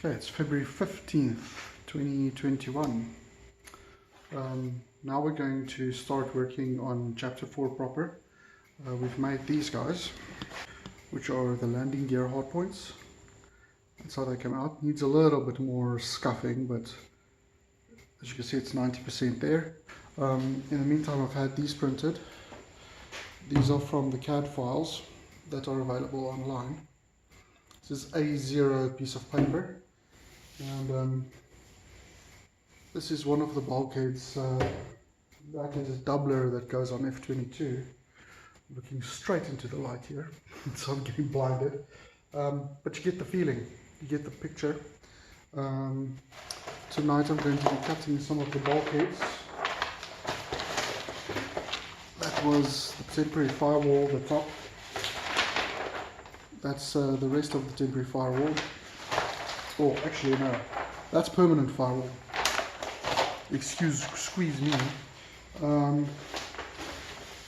Okay, it's February 15th, 2021. Now we're going to start working on chapter 4 proper. We've made these guys, which are the landing gear hardpoints. That's how they come out. Needs a little bit more scuffing, but as you can see it's 90% there. In the meantime, I've had these printed. These are from the CAD files that are available online. This is A0 piece of paper. And this is one of the bulkheads. That is a doubler that goes on F22. Looking straight into the light here, so I'm getting blinded. But you get the feeling, you get the picture. Tonight I'm going to be cutting some of the bulkheads. That was the temporary firewall, the top. That's the rest of the temporary firewall. Oh, actually no, that's permanent firewall. Squeeze me.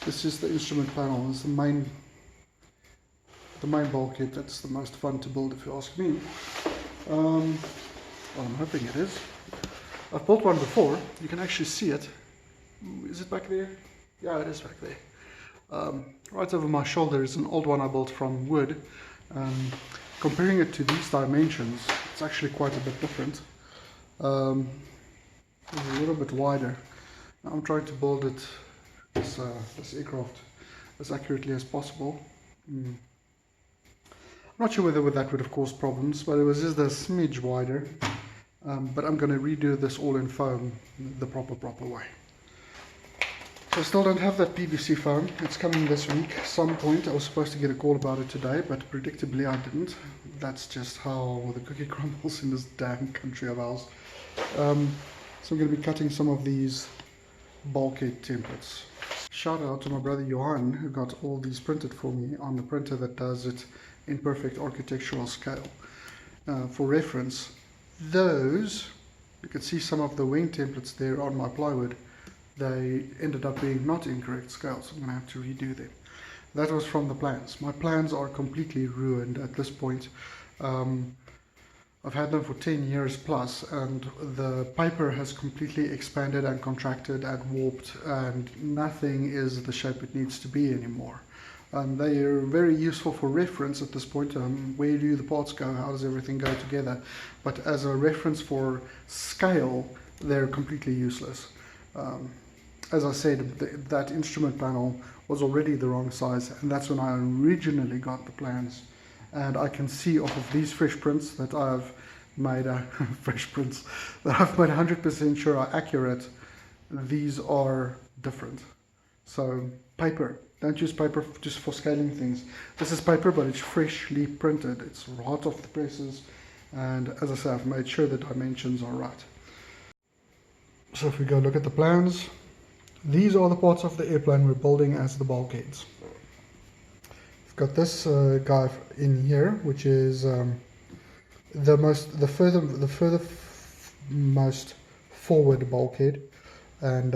This is the instrument panel. This is the main bulkhead. That's the most fun to build, if you ask me. Well, I'm hoping it is. I've built one before. You can actually see it. Is it back there? Yeah, it is back there. Right over my shoulder is an old one I built from wood. Comparing it to these dimensions, it's actually quite a bit different. It's a little bit wider. Now I'm trying to build it, this aircraft, as accurately as possible. I'm not sure whether that would have caused problems, but it was just a smidge wider. But I'm going to redo this all in foam the proper way. So I still don't have that PVC foam. It's coming this week. Some point I was supposed to get a call about it today, but predictably I didn't. That's just how the cookie crumbles in this damn country of ours. So I'm going to be cutting some of these bulkhead templates. Shout out to my brother Johan, who got all these printed for me on the printer that does it in perfect architectural scale. For reference, those, you can see some of the wing templates there on my plywood. They ended up being not incorrect scale, so I'm going to have to redo them. That was from the plans. My plans are completely ruined at this point. I've had them for 10 years plus, and the paper has completely expanded and contracted and warped, and nothing is the shape it needs to be anymore. They are very useful for reference at this point. Where do the parts go? How does everything go together? But as a reference for scale, they're completely useless. As I said, that instrument panel was already the wrong size, and that's when I originally got the plans. And I can see off of these fresh prints that I've made, fresh prints that I've made 100% sure are accurate. These are different. So paper, don't use paper just for scaling things. This is paper, but it's freshly printed. It's hot off the presses, and as I say, I've made sure the dimensions are right. So if we go look at the plans, these are the parts of the airplane we're building as the bulkheads. We've got this guy in here, which is the furthermost forward bulkhead, and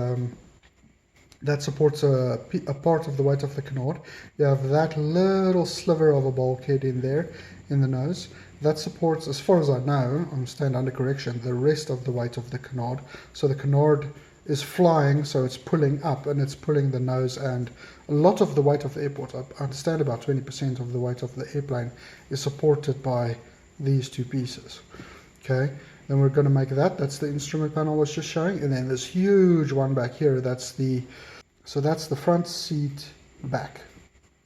that supports a part of the weight of the canard. You have that little sliver of a bulkhead in there, in the nose. That supports, as far as I know, I'm stand under correction, the rest of the weight of the canard. So the canard is flying, so it's pulling up, and it's pulling the nose, and a lot of the weight of the airport, I understand about 20% of the weight of the airplane, is supported by these two pieces. Okay, then we're going to make that's the instrument panel I was just showing, and then this huge one back here, that's the front seat back,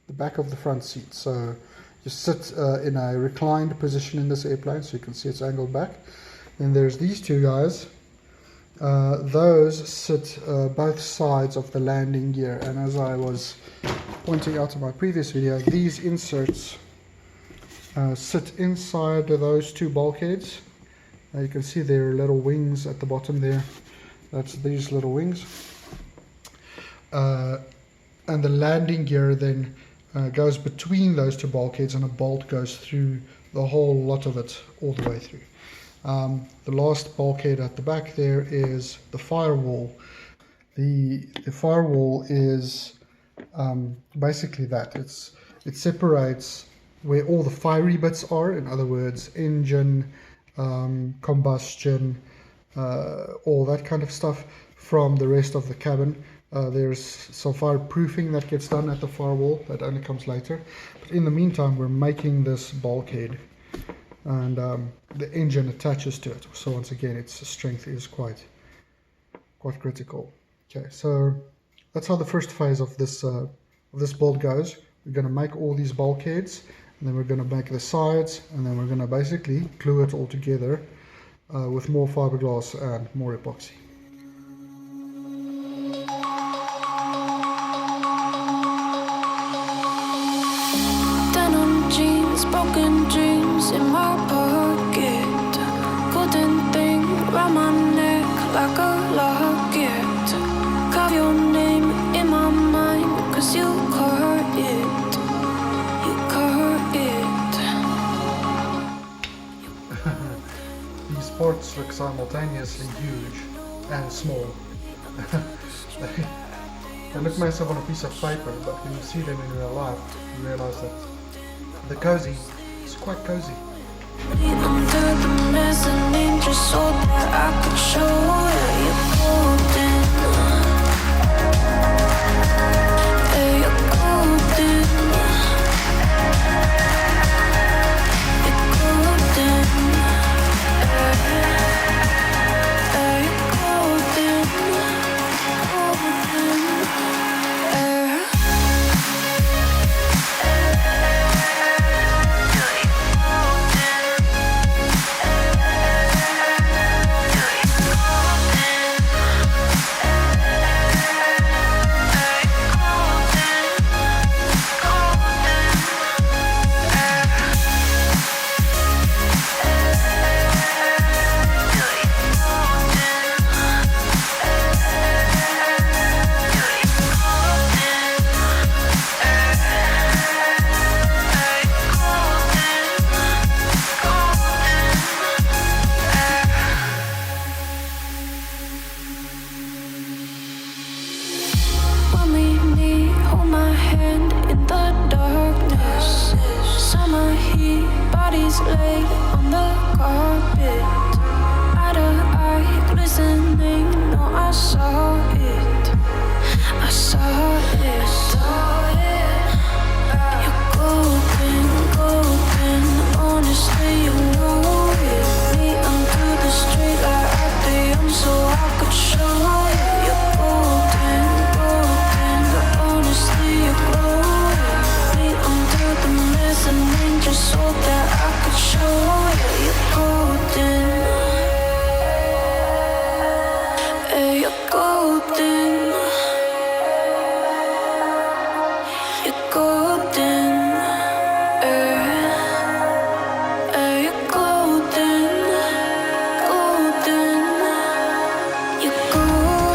the back of the front seat. So you sit in a reclined position in this airplane, so you can see it's angled back. Then there's these two guys. Those sit both sides of the landing gear, and as I was pointing out in my previous video, these inserts sit inside those two bulkheads. You can see there are little wings at the bottom there. That's these little wings. And the landing gear then goes between those two bulkheads, and a bolt goes through the whole lot of it all the way through. The last bulkhead at the back there is the firewall. The firewall is basically that. It separates where all the fiery bits are, in other words, engine, combustion, all that kind of stuff from the rest of the cabin. There's some fireproofing that gets done at the firewall that only comes later. But in the meantime, we're making this bulkhead, and the engine attaches to it. So once again, its strength is quite critical. Okay, so that's how the first phase of this build goes. We're going to make all these bulkheads, and then we're going to make the sides, and then we're going to basically glue it all together with more fiberglass and more epoxy. Denim jeans, broken dreams in my pocket. Golden thing round my neck like a locket. Carve your name in my mind, 'cause you caught it. You caught it. These parts look simultaneously huge and small. They look massive on a piece of paper, but when you see them in real life, you realize that the cozy is quite cozy. Under the mezzanine, just so that I could show you you're golden. Yeah, you're golden. You're golden. Yeah, you're golden. Golden. Yeah. When we meet, hold my hand in the darkness. Summer heat, bodies laid on the carpet. Eye to eye, glistening, no, I saw it. I saw it. You're golden, golden, honestly you know it. Me under the street light at the end so I could show you. You're golden, golden, honestly you glow it. Me under the mezzanine just so that I could show you. You're golden. Yeah, you're golden. You're golden. Yeah, you're golden. Golden. You're golden.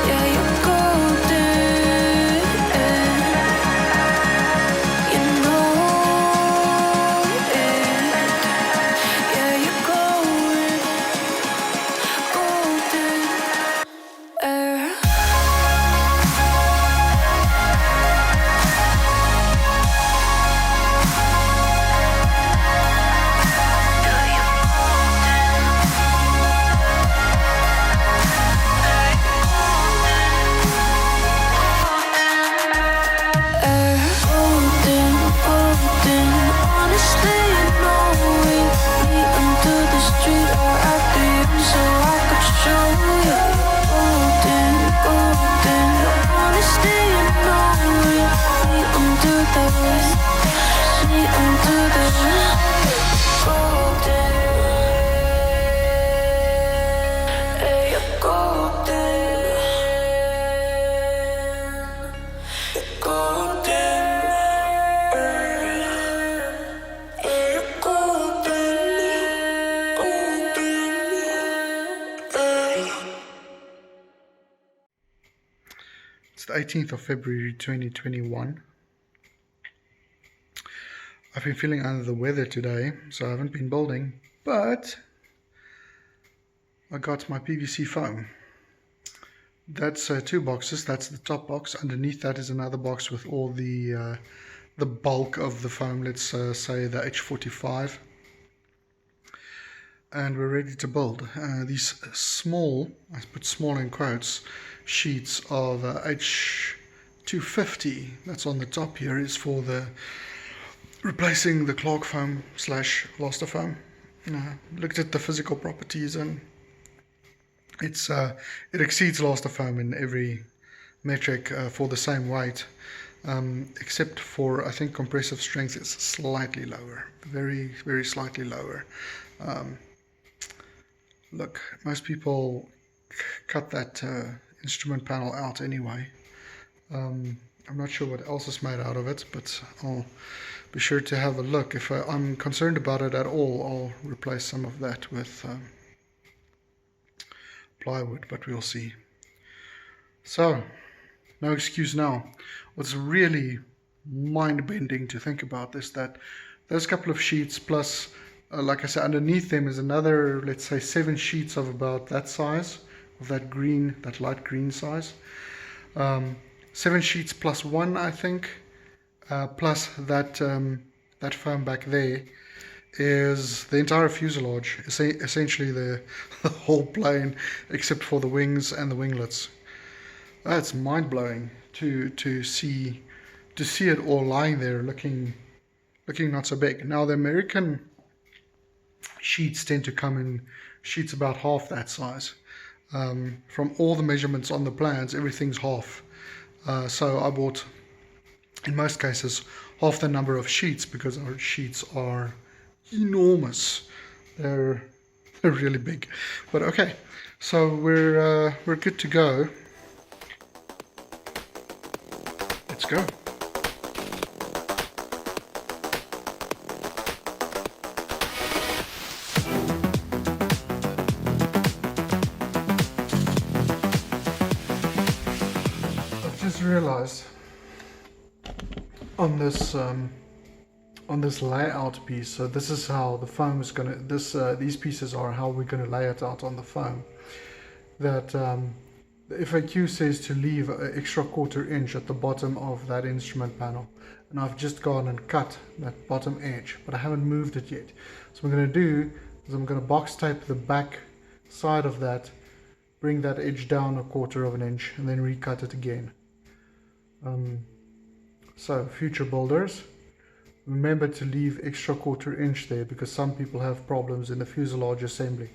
Yeah, you're golden. You know it. Yeah, you're golden. Golden. Golden, golden, honestly you know it. Me under the street or at the end so I could show you. Golden, golden, honestly you know it. Me under the golden. Yeah, you're golden. Golden. It's the 18th of February 2021. I've been feeling under the weather today, so I haven't been building, but I got my PVC foam. That's two boxes. That's the top box. Underneath that is another box with all the the bulk of the foam, let's say the H45, and we're ready to build. These small, I put small in quotes, sheets of H250 that's on the top here is for the replacing the Clark foam / Elasto foam. Looked at the physical properties, and it exceeds Elasto foam in every metric for the same weight, except for I think compressive strength is slightly lower, very very slightly lower. Look, most people cut that instrument panel out anyway. I'm not sure what else is made out of it, but I'll be sure to have a look. If I'm concerned about it at all, I'll replace some of that with plywood, but we'll see. So, no excuse now. What's really mind-bending to think about is that those couple of sheets plus, like I said, underneath them is another, let's say, 7 sheets of about that size, of that green, that light green size. 7 sheets plus 1, I think, plus that that foam back there is the entire fuselage, essentially the whole plane except for the wings and the winglets. That's mind-blowing to see it all lying there looking not so big. Now the American sheets tend to come in sheets about half that size. From all the measurements on the plans, everything's half. So I bought, in most cases, half the number of sheets because our sheets are enormous. They're really big. But okay, so we're good to go. Let's go. I've just realized on this layout piece, so this is how the foam is gonna, these pieces are how we're gonna lay it out on the foam, that the FAQ says to leave an extra 1/4 inch at the bottom of that instrument panel, and I've just gone and cut that bottom edge, but I haven't moved it yet. So what I'm going to do is I'm going to box tape the back side of that, bring that edge down a 1/4 inch, and then recut it again. So future builders, remember to leave extra 1/4 inch there because some people have problems in the fuselage assembly.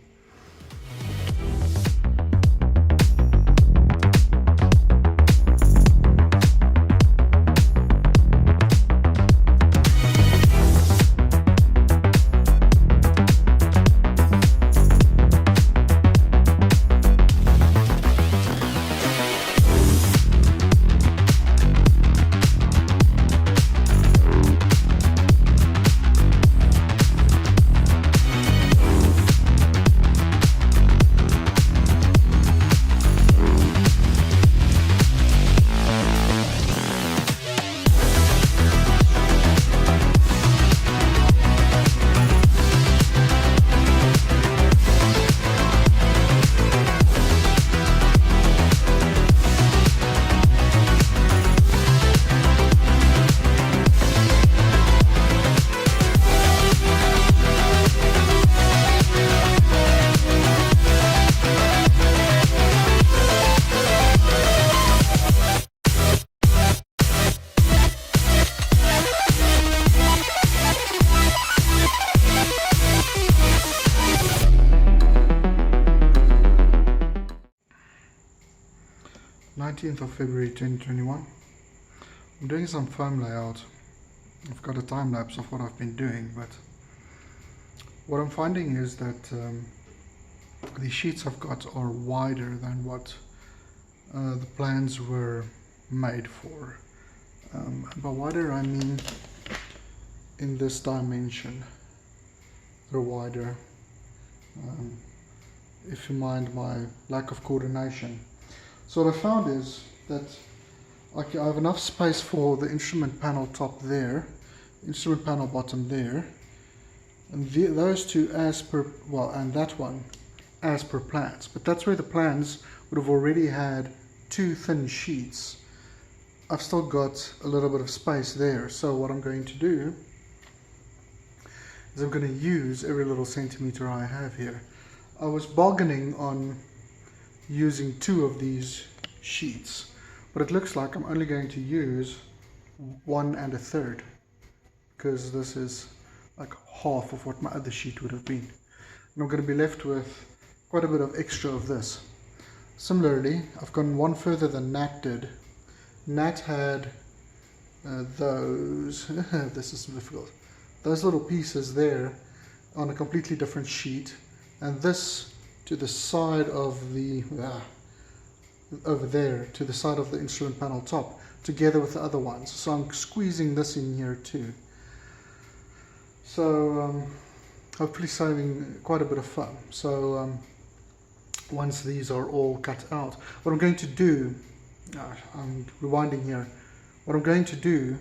Of February 2021. I'm doing some foam layout. I've got a time lapse of what I've been doing, but what I'm finding is that the sheets I've got are wider than what the plans were made for. By wider I mean in this dimension. They're wider. If you mind my lack of coordination. So what I found is that I have enough space for the instrument panel top there, instrument panel bottom there, and those two as per, well, and that one as per plans. But that's where the plans would have already had 2 thin sheets I've still got a little bit of space there. So what I'm going to do is I'm going to use every little centimeter I have here. I was bargaining on using 2 of these sheets, but it looks like I'm only going to use 1 1/3, because this is like half of what my other sheet would have been. And I'm going to be left with quite a bit of extra of this. Similarly, I've gone one further than Nat did. Nat had those, this is difficult, those little pieces there on a completely different sheet, and this to the side of the, over there, to the side of the instrument panel top, together with the other ones. So I'm squeezing this in here too. So hopefully saving quite a bit of foam. So once these are all cut out, what I'm going to do, I'm rewinding here, what I'm going to do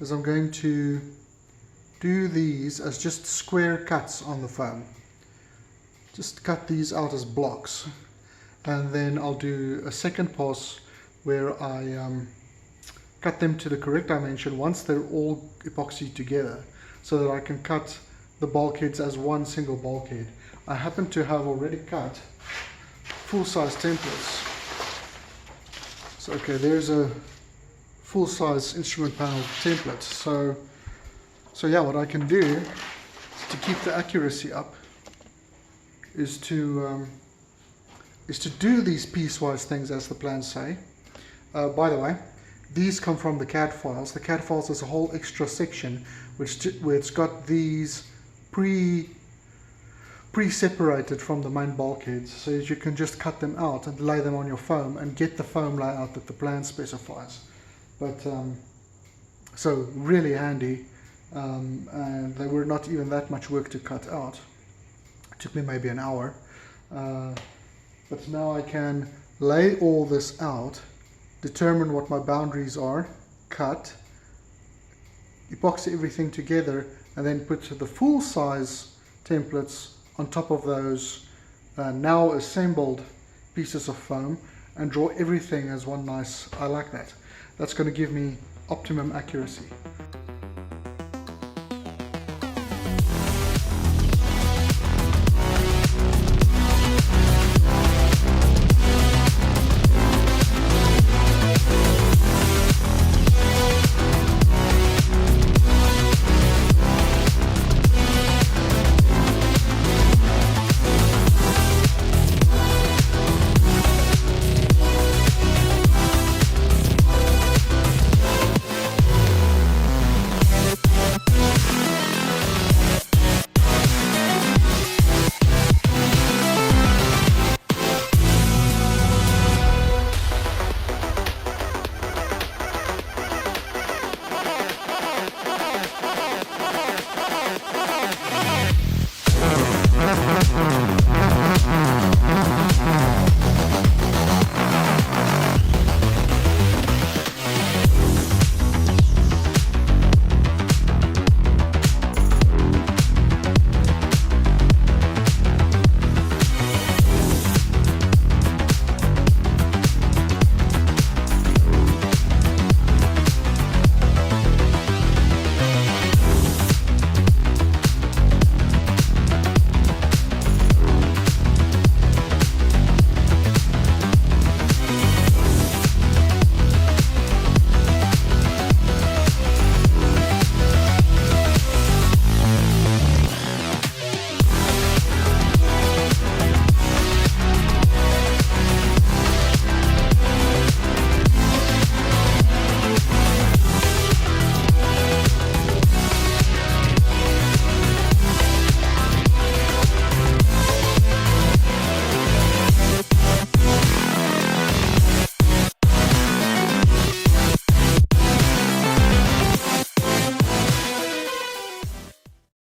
is I'm going to do these as just square cuts on the foam. Just cut these out as blocks, and then I'll do a second pass where I cut them to the correct dimension once they're all epoxied together, so that I can cut the bulkheads as one single bulkhead. I happen to have already cut full-size templates. So okay, there's a full-size instrument panel template. So yeah, what I can do to keep the accuracy up is to do these piecewise things as the plans say. By the way, these come from the CAD files. The CAD files is a whole extra section where it's got these pre-separated from the main bulkheads, so that you can just cut them out and lay them on your foam and get the foam layout that the plan specifies. But so really handy, and they were not even that much work to cut out. It took me maybe an hour, but now I can lay all this out, determine what my boundaries are, cut, epoxy everything together, and then put the full size templates on top of those now assembled pieces of foam, and draw everything as one nice, I like that. That's going to give me optimum accuracy.